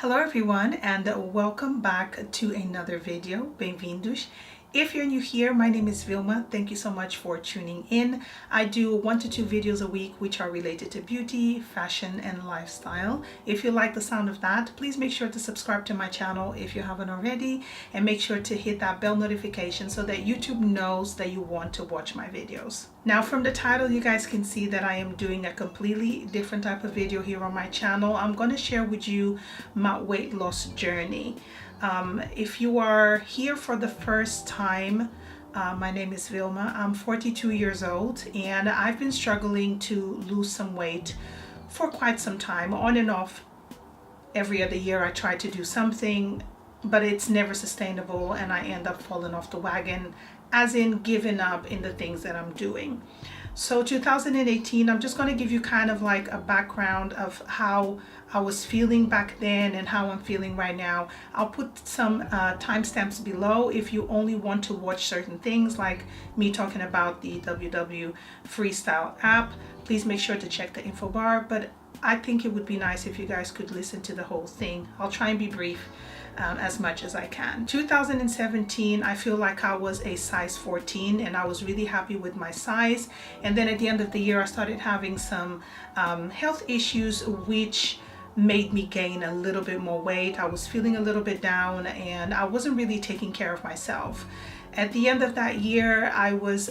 Hello everyone and welcome back to another video. Bem-vindos. If you're new here, my name is Vilma. Thank you so much for tuning in. I do 1 to 2 videos a week which are related to beauty, fashion, and lifestyle. If you like the sound of that, please make sure to subscribe to my channel if you haven't already, and make sure to hit that bell notification so that YouTube knows that you want to watch my videos. Now, from the title, you guys can see that I am doing a completely different type of video here on my channel. I'm going to share with you my weight loss journey. If you are here for the first time, my name is Vilma. I'm 42 years old and I've been struggling to lose some weight for quite some time, on and off. Every other year I try to do something, but it's never sustainable and I end up falling off the wagon, as in giving up in the things that I'm doing. So 2018, I'm just going to give you kind of like a background of how I was feeling back then and how I'm feeling right now. I'll put some timestamps below if you only want to watch certain things, like me talking about the WW Freestyle app. Please make sure to check the info bar, but I think it would be nice if you guys could listen to the whole thing. I'll try and be brief as much as I can. 2017, I feel like I was a size 14 and I was really happy with my size. And then at the end of the year, I started having some health issues which made me gain a little bit more weight. I was feeling a little bit down and I wasn't really taking care of myself. At the end of that year, I was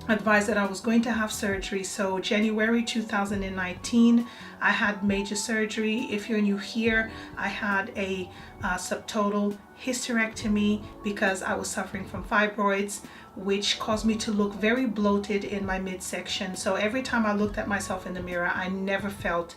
advised that I was going to have surgery. So January 2019, I had major surgery. If you're new here, I had a subtotal hysterectomy because I was suffering from fibroids, which caused me to look very bloated in my midsection. So every time I looked at myself in the mirror, I never felt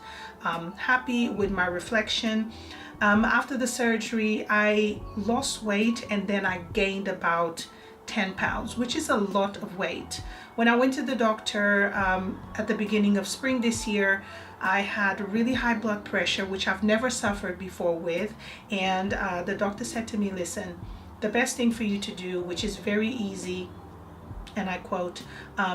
happy with my reflection. After the surgery, I lost weight and then I gained about 10 pounds, which is a lot of weight. When I went to the doctor at the beginning of spring this year, I had really high blood pressure, which I've never suffered before with. And the doctor said to me, listen, the best thing for you to do, which is very easy, and I quote,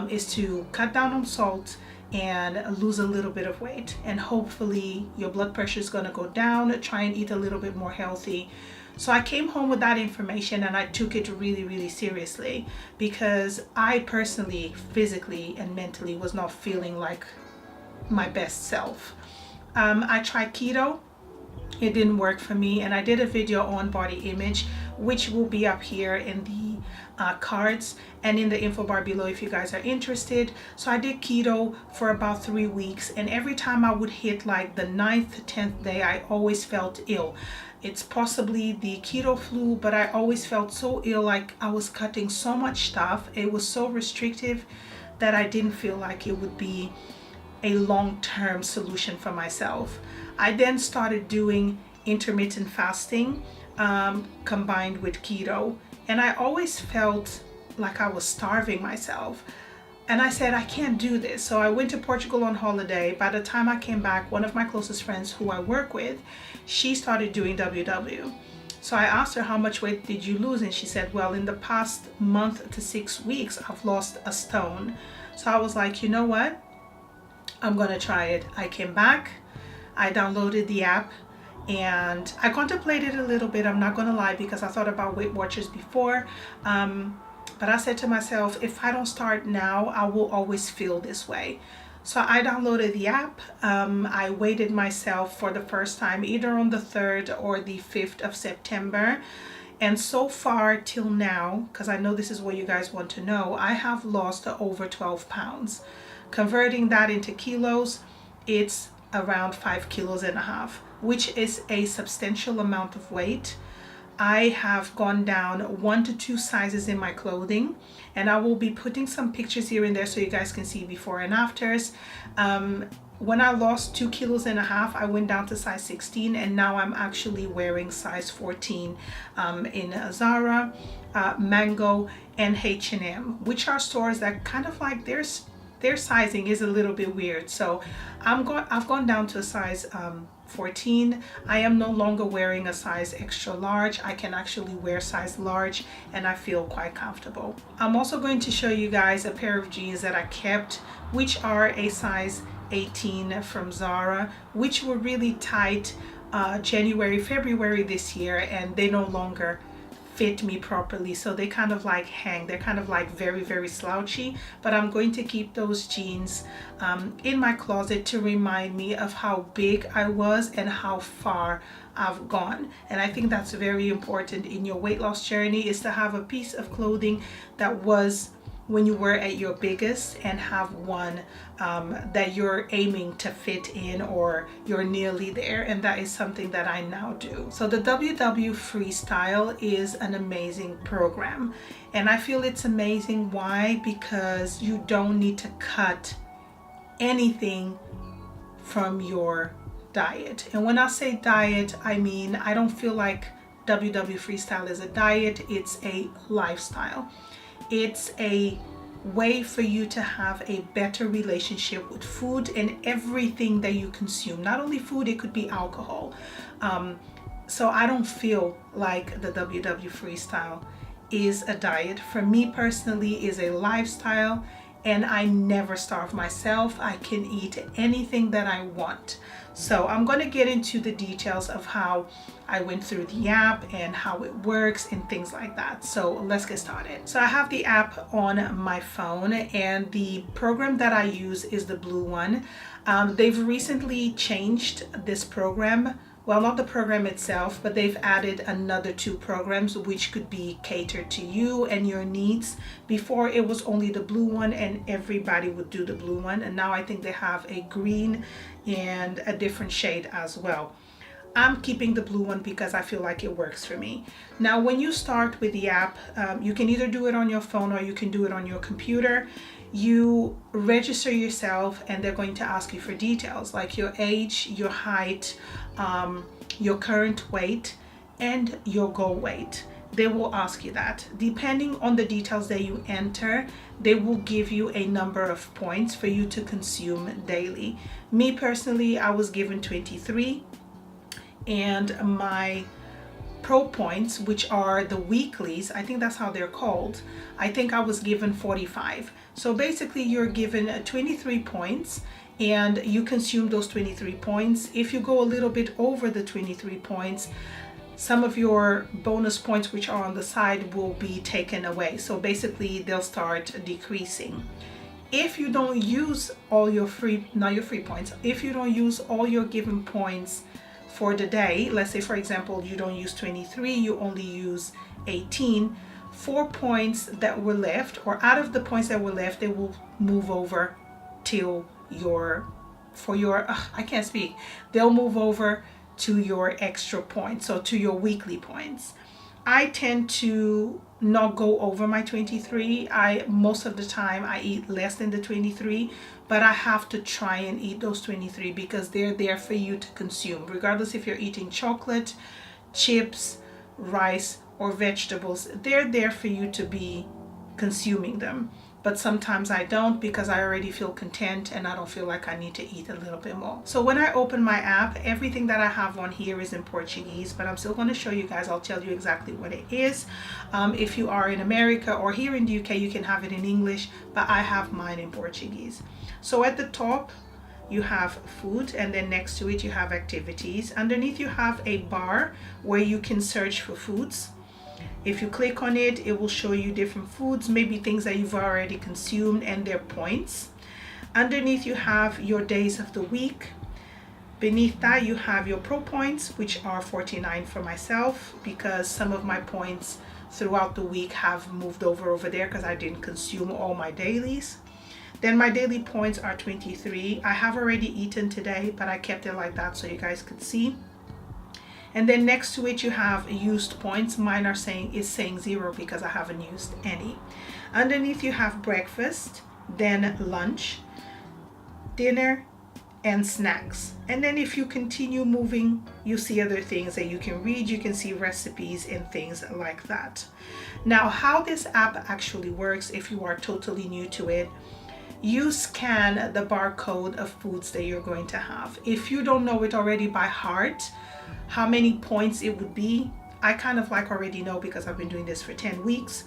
is to cut down on salt and lose a little bit of weight. And hopefully your blood pressure is going to go down. Try and eat a little bit more healthy. So I came home with that information and I took it really, really seriously, because I personally, physically and mentally was not feeling like my best self. I tried keto. It didn't work for me, and I did a video on body image, which will be up here in the cards and in the info bar below if you guys are interested. So I did keto for about 3 weeks, and every time I would hit like the 9th, 10th day, I always felt ill. It's possibly the keto flu, but I always felt so ill, like I was cutting so much stuff. It was so restrictive that I didn't feel like it would be a long-term solution for myself. I then started doing intermittent fasting combined with keto, and I always felt like I was starving myself. And I said, I can't do this. So I went to Portugal on holiday. By the time I came back, one of my closest friends who I work with, she started doing WW. So I asked her, how much weight did you lose? And she said, well, in the past month to 6 weeks, I've lost a stone. So I was like, you know what? I'm gonna try it. I came back, I downloaded the app, and I contemplated a little bit, I'm not gonna lie, because I thought about Weight Watchers before. But I said to myself, if I don't start now, I will always feel this way. So I downloaded the app. I weighed myself for the first time either on the 3rd or the 5th of September. And so far till now, because I know this is what you guys want to know, I have lost over 12 pounds. Converting that into kilos, it's around 5.5 kilos, which is a substantial amount of weight. I have gone down 1 to 2 sizes in my clothing, and I will be putting some pictures here and there so you guys can see before and afters. When I lost 2.5 kilos, I went down to size 16, and now I'm actually wearing size 14 in Zara, Mango, and H&M, which are stores that kind of like their sizing is a little bit weird. So I've gone down to a size 14. I am no longer wearing a size extra large. I can actually wear size large and I feel quite comfortable. I'm also going to show you guys a pair of jeans that I kept, which are a size 18 from Zara, which were really tight, January, February this year, and they no longer fit me properly, so they kind of like hang. They're kind of like very, very slouchy, but I'm going to keep those jeans in my closet to remind me of how big I was and how far I've gone. And I think that's very important in your weight loss journey, is to have a piece of clothing that was when you were at your biggest, and have one that you're aiming to fit in, or you're nearly there. And that is something that I now do. So the WW Freestyle is an amazing program, and I feel it's amazing. Why? Because you don't need to cut anything from your diet. And when I say diet, I mean, I don't feel like WW Freestyle is a diet. It's a lifestyle. It's a way for you to have a better relationship with food and everything that you consume. Not only food, it could be alcohol. So I don't feel like the WW Freestyle is a diet. For me personally, is a lifestyle, and I never starve myself. I can eat anything that I want. So I'm going to get into the details of how I went through the app and how it works and things like that. So let's get started. So I have the app on my phone, and the program that I use is the blue one. They've recently changed this program. Well, not the program itself, but they've added another 2 programs which could be catered to you and your needs. Before, it was only the blue one and everybody would do the blue one, and now I think they have a green and a different shade as well. I'm keeping the blue one because I feel like it works for me. Now, when you start with the app, you can either do it on your phone or you can do it on your computer. You register yourself, and they're going to ask you for details like your age, your height, your current weight, and your goal weight. They will ask you that. Depending on the details that you enter, they will give you a number of points for you to consume daily. Me personally, I was given 23, and my pro points, which are the weeklies, I think that's how they're called, I think I was given 45. So basically you're given 23 points, and you consume those 23 points. If you go a little bit over the 23 points, some of your bonus points which are on the side will be taken away. So basically they'll start decreasing. If you don't use all your not your free points, if you don't use all your given points for the day, let's say for example you don't use 23, you only use 18, 4 points that were left, or out of the points that were left, they will move over till I can't speak, they'll move over to your extra points, so to your weekly points. I tend to not go over my 23. Most of the time I eat less than the 23, but I have to try and eat those 23 because they're there for you to consume, regardless if you're eating chocolate, chips, rice, or vegetables. They're there for you to be consuming them. But sometimes I don't, because I already feel content and I don't feel like I need to eat a little bit more. So when I open my app, everything that I have on here is in Portuguese, but I'm still going to show you guys. I'll tell you exactly what it is. If you are in America or here in the UK, you can have it in English, but I have mine in Portuguese. So at the top, you have food, and then next to it you have activities. Underneath you have a bar where you can search for foods. If you click on it, it will show you different foods, maybe things that you've already consumed and their points. Underneath you have your days of the week. Beneath that you have your pro points, which are 49 for myself, because some of my points throughout the week have moved over there because I didn't consume all my dailies. Then my daily points are 23. I have already eaten today, but I kept it like that so you guys could see. And then next to it you have used points. Mine is saying 0 because I haven't used any. Underneath you have breakfast, then lunch, dinner, and snacks. And then if you continue moving, you see other things that you can read. You can see recipes and things like that. Now, how this app actually works, if you are totally new to it, you scan the barcode of foods that you're going to have. If you don't know it already by heart, how many points it would be, I kind of like already know because I've been doing this for 10 weeks.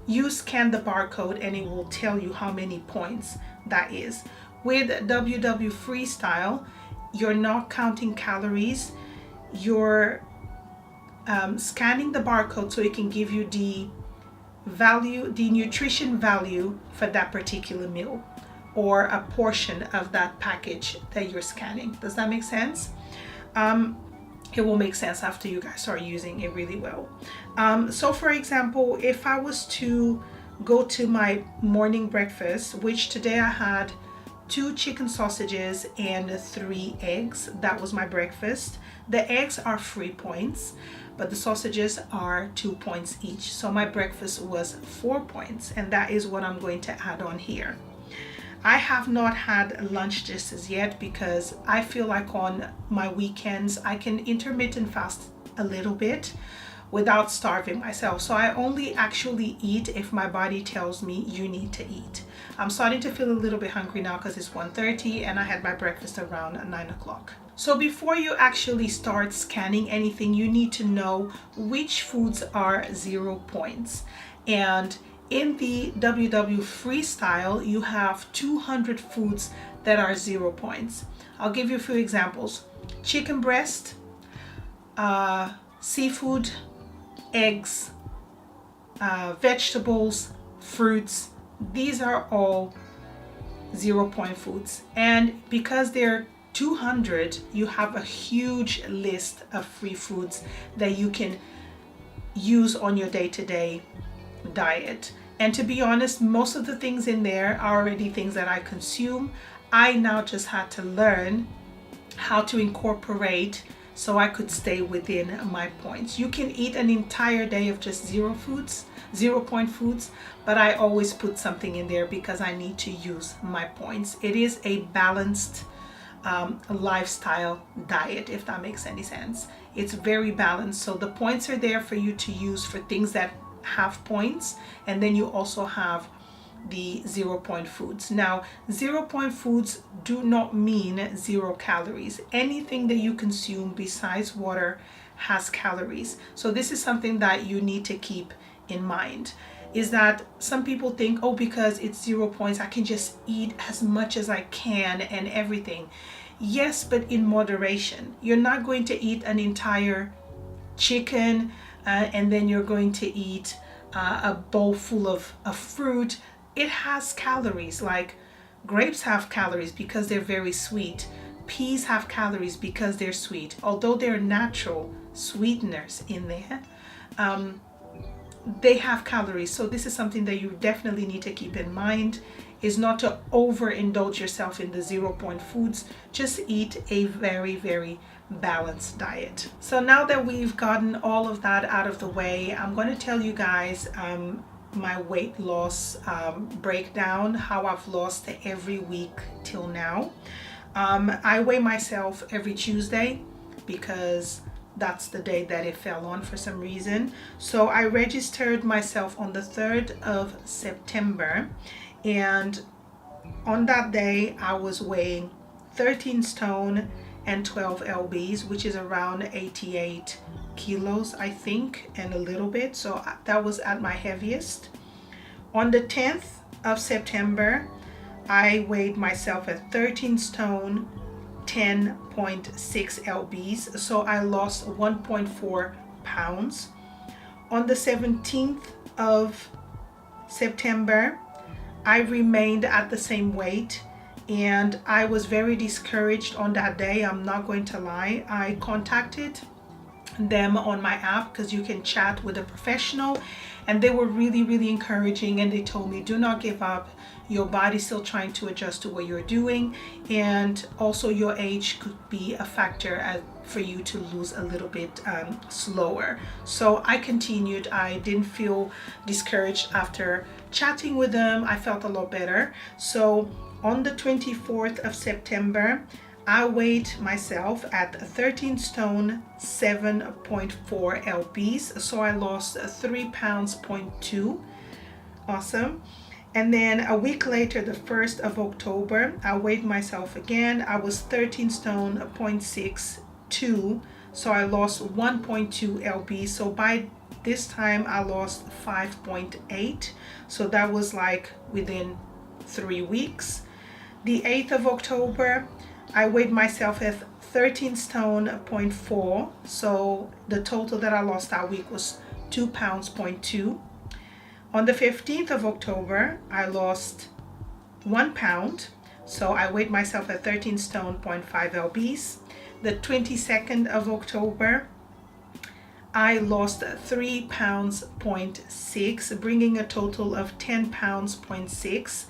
You scan the barcode and it will tell you how many points that is. With WW Freestyle, you're not counting calories. you're scanning the barcode so it can give you the value, the nutrition value for that particular meal or a portion of that package that you're scanning. Does that make sense? It will make sense after you guys start using it really well. So for example, if I was to go to my morning breakfast, which today I had 2 chicken sausages and 3 eggs. That was my breakfast. The eggs are 3 points, but the sausages are 2 points each. So my breakfast was 4 points, and that is what I'm going to add on here. I have not had lunch just as yet because I feel like on my weekends I can intermittent fast a little bit without starving myself. So I only actually eat if my body tells me you need to eat. I'm starting to feel a little bit hungry now because it's 1:30 and I had my breakfast around 9 o'clock. So before you actually start scanning anything, you need to know which foods are 0 points. And in the WW Freestyle, you have 200 foods that are 0 points. I'll give you a few examples. Chicken breast, seafood, eggs, vegetables, fruits. These are all 0 point foods. And because they're 200, you have a huge list of free foods that you can use on your day-to-day diet. And to be honest, most of the things in there are already things that I consume. I now just had to learn how to incorporate so I could stay within my points. You can eat an entire day of just 0 point foods, but I always put something in there because I need to use my points. It is a balanced lifestyle diet, if that makes any sense. It's very balanced. So the points are there for you to use for things that have points, and then you also have the 0 point foods. Now, 0 point foods do not mean 0 calories. Anything that you consume besides water has calories. So this is something that you need to keep in mind, is that some people think, oh, because it's 0 points, I can just eat as much as I can and everything. Yes, but in moderation. You're not going to eat an entire chicken and then you're going to eat a bowl full of fruit. It has calories. Like grapes have calories because they're very sweet. Peas have calories because they're sweet. Although they're natural sweeteners in there, they have calories. So this is something that you definitely need to keep in mind, is not to overindulge yourself in the 0 point foods. Just eat a very, very balanced diet. So now that we've gotten all of that out of the way, I'm going to tell you guys my weight loss breakdown, how I've lost every week till now. I weigh myself every Tuesday because that's the day that it fell on for some reason. So I registered myself on the 3rd of September, and on that day I was weighing 13 stone and 12 lbs, which is around 88 kilos, I think, and a little bit. So that was at my heaviest. On the 10th of September, I weighed myself at 13 stone, 10.6 lbs. So I lost 1.4 pounds. On the 17th of September, I remained at the same weight, and I was very discouraged on that day. I'm not going to lie. I contacted them on my app because you can chat with a professional, and they were really, really encouraging, and they told me, do not give up. Your body's still trying to adjust to what you're doing, and also your age could be a factor for you to lose a little bit slower. So I continued. I didn't feel discouraged after chatting with them. I felt a lot better. So on the 24th of September, I weighed myself at 13 stone, 7.4 lbs. So I lost 3 pounds, 0.2. Awesome. And then a week later, the 1st of October, I weighed myself again. I was 13 stone, 0.62. So I lost 1.2 lbs. So by this time I lost 5.8. So that was like within 3 weeks. The 8th of October, I weighed myself at 13 stone 0.4, so the total that I lost that week was 2 pounds 0.2. On the 15th of October, I lost 1 pound, so I weighed myself at 13 stone 0.5 lbs. The 22nd of October, I lost 3 pounds 0.6, bringing a total of 10 pounds 0.6,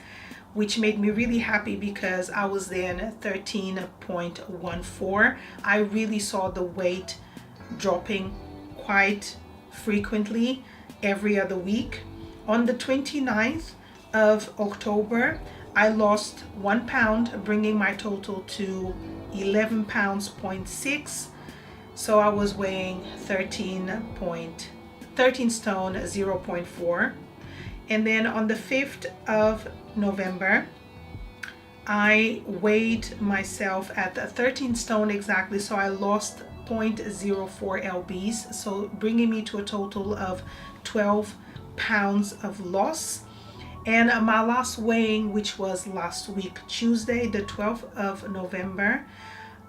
which made me really happy because I was then 13.14. I really saw the weight dropping quite frequently every other week. On the 29th of October, I lost 1 pound, bringing my total to 11 pounds 0.6. So I was weighing 13 stone 0.4. And then on the 5th of November, I weighed myself at 13 stone exactly, so I lost 0.04 lbs, so bringing me to a total of 12 pounds of loss. And my last weighing, which was last week Tuesday, the 12th of November,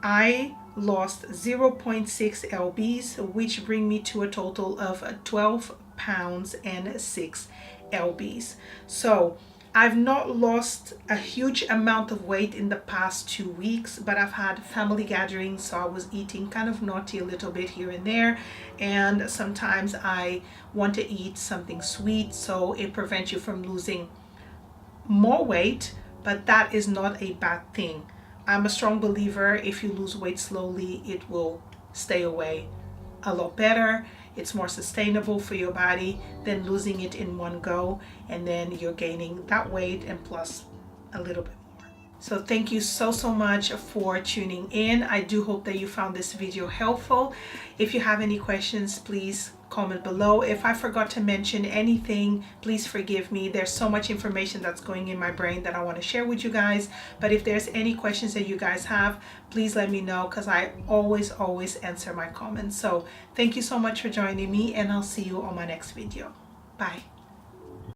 I lost 0.6 lbs, which bring me to a total of 12 pounds and 6 lbs. So I've not lost a huge amount of weight in the past 2 weeks, but I've had family gatherings, so I was eating kind of naughty a little bit here and there, and sometimes I want to eat something sweet, so it prevents you from losing more weight, but that is not a bad thing. I'm a strong believer if you lose weight slowly, it will stay away a lot better. It's more sustainable for your body than losing it in one go, and then you're gaining that weight and plus a little bit more. So thank you so much for tuning in. I do hope that you found this video helpful. If you have any questions, please comment below. If I forgot to mention anything, please forgive me. There's so much information that's going in my brain that I want to share with you guys. But if there's any questions that you guys have, please let me know, because I always answer my comments. So thank you so much for joining me, and I'll see you on my next video. Bye.